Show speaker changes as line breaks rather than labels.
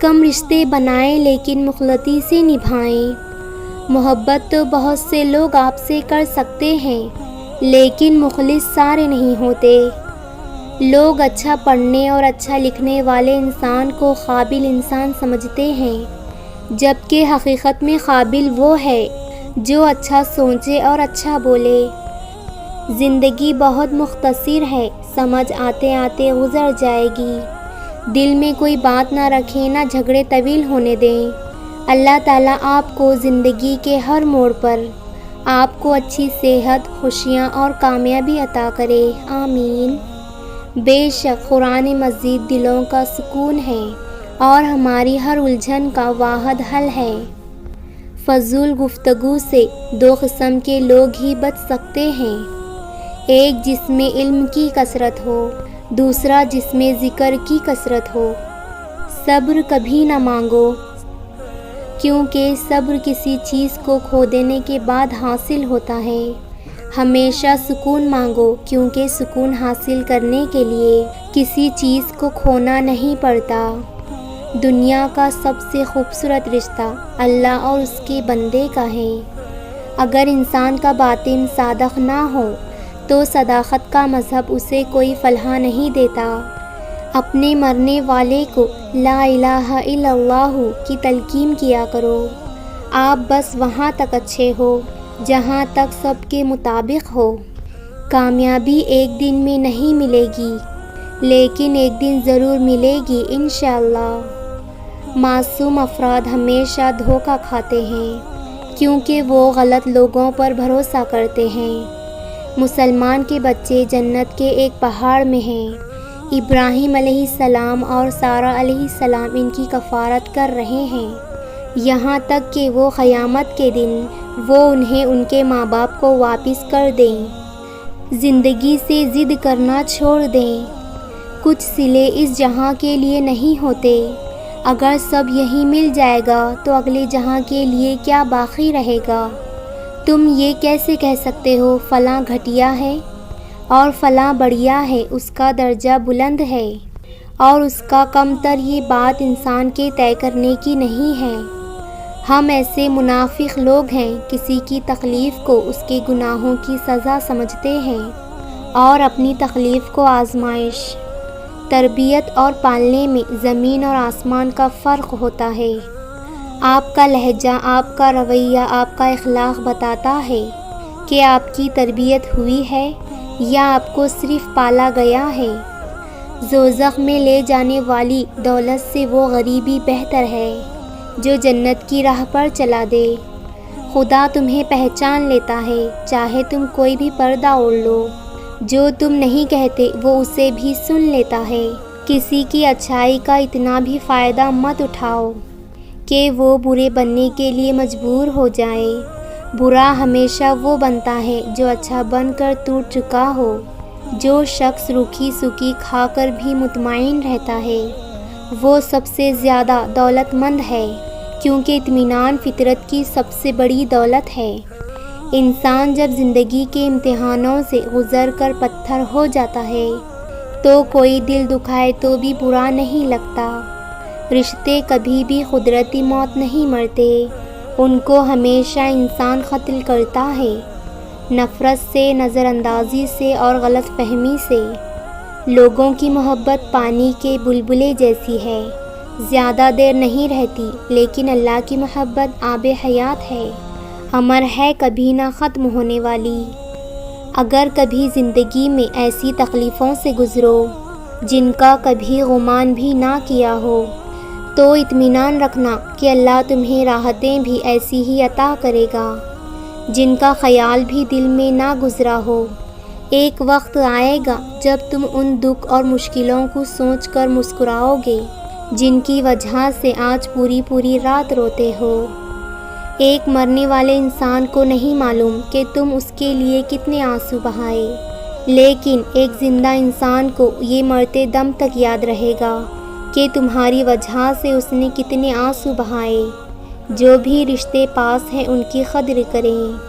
کم رشتے بنائیں لیکن مخلصی سے نبھائیں۔ محبت تو بہت سے لوگ آپ سے کر سکتے ہیں لیکن مخلص سارے نہیں ہوتے۔ لوگ اچھا پڑھنے اور اچھا لکھنے والے انسان کو قابل انسان سمجھتے ہیں، جبکہ حقیقت میں قابل وہ ہے جو اچھا سوچے اور اچھا بولے۔ زندگی بہت مختصر ہے، سمجھ آتے آتے گزر جائے گی۔ دل میں کوئی بات نہ رکھیں، نہ جھگڑے طویل ہونے دیں۔ اللہ تعالیٰ آپ کو زندگی کے ہر موڑ پر آپ کو اچھی صحت، خوشیاں اور کامیابی عطا کرے، آمین۔ بے شک قرآن مجید دلوں کا سکون ہے اور ہماری ہر الجھن کا واحد حل ہے۔ فضول گفتگو سے دو قسم کے لوگ ہی بچ سکتے ہیں، ایک جس میں علم کی کثرت ہو، دوسرا جس میں ذکر کی کثرت ہو۔ صبر کبھی نہ مانگو، کیونکہ صبر کسی چیز کو کھو دینے کے بعد حاصل ہوتا ہے۔ ہمیشہ سکون مانگو، کیونکہ سکون حاصل کرنے کے لیے کسی چیز کو کھونا نہیں پڑتا۔ دنیا کا سب سے خوبصورت رشتہ اللہ اور اس کے بندے کا ہے۔ اگر انسان کا باطن صادق نہ ہو تو صداقت کا مذہب اسے کوئی فلاح نہیں دیتا۔ اپنے مرنے والے کو لا الہ الا اللہ کی تلقین کیا کرو۔ آپ بس وہاں تک اچھے ہو جہاں تک سب کے مطابق ہو۔ کامیابی ایک دن میں نہیں ملے گی، لیکن ایک دن ضرور ملے گی انشاءاللہ۔ معصوم افراد ہمیشہ دھوکہ کھاتے ہیں کیونکہ وہ غلط لوگوں پر بھروسہ کرتے ہیں۔ مسلمان کے بچے جنت کے ایک پہاڑ میں ہیں۔ ابراہیم علیہ السلام اور سارہ علیہ السلام ان کی کفارت کر رہے ہیں، یہاں تک کہ وہ قیامت کے دن وہ انہیں ان کے ماں باپ کو واپس کر دیں۔ زندگی سے ضد کرنا چھوڑ دیں۔ کچھ صلے اس جہاں کے لیے نہیں ہوتے۔ اگر سب یہی مل جائے گا تو اگلے جہاں کے لیے کیا باقی رہے گا؟ تم یہ کیسے کہہ سکتے ہو فلاں گھٹیا ہے اور فلاں بڑھیا ہے؟ اس کا درجہ بلند ہے اور اس کا کم تر، یہ بات انسان کے طے کرنے کی نہیں ہے۔ ہم ایسے منافق لوگ ہیں، کسی کی تکلیف کو اس کے گناہوں کی سزا سمجھتے ہیں اور اپنی تکلیف کو آزمائش۔ تربیت اور پالنے میں زمین اور آسمان کا فرق ہوتا ہے۔ آپ کا لہجہ، آپ کا رویہ، آپ کا اخلاق بتاتا ہے کہ آپ کی تربیت ہوئی ہے یا آپ کو صرف پالا گیا ہے۔ دوزخ میں لے جانے والی دولت سے وہ غریبی بہتر ہے جو جنت کی راہ پر چلا دے۔ خدا تمہیں پہچان لیتا ہے، چاہے تم کوئی بھی پردہ اوڑھ لو۔ جو تم نہیں کہتے وہ اسے بھی سن لیتا ہے۔ کسی کی اچھائی کا اتنا بھی فائدہ مت اٹھاؤ کہ وہ برے بننے کے لیے مجبور ہو جائے۔ برا ہمیشہ وہ بنتا ہے جو اچھا بن کر ٹوٹ چکا ہو۔ جو شخص روکھی سوکھی کھا کر بھی مطمئن رہتا ہے وہ سب سے زیادہ دولت مند ہے، کیونکہ اطمینان فطرت کی سب سے بڑی دولت ہے۔ انسان جب زندگی کے امتحانوں سے گزر کر پتھر ہو جاتا ہے تو کوئی دل دکھائے تو بھی برا نہیں لگتا۔ رشتے کبھی بھی قدرتی موت نہیں مرتے، ان کو ہمیشہ انسان قتل کرتا ہے، نفرت سے، نظر اندازی سے اور غلط فہمی سے۔ لوگوں کی محبت پانی کے بلبلے جیسی ہے، زیادہ دیر نہیں رہتی، لیکن اللہ کی محبت آب حیات ہے، امر ہے، کبھی نہ ختم ہونے والی۔ اگر کبھی زندگی میں ایسی تکلیفوں سے گزرو جن کا کبھی گمان بھی نہ کیا ہو تو اطمینان رکھنا کہ اللہ تمہیں راحتیں بھی ایسی ہی عطا کرے گا جن کا خیال بھی دل میں نہ گزرا ہو۔ ایک وقت آئے گا جب تم ان دکھ اور مشکلوں کو سوچ کر مسکراؤ گے جن کی وجہ سے آج پوری رات روتے ہو۔ ایک مرنے والے انسان کو نہیں معلوم کہ تم اس کے لیے کتنے آنسو بہائے، لیکن ایک زندہ انسان کو یہ مرتے دم تک یاد رہے گا کہ تمہاری وجہ سے اس نے کتنے آنسو بہائے۔ جو بھی رشتے پاس ہیں ان کی قدر کریں۔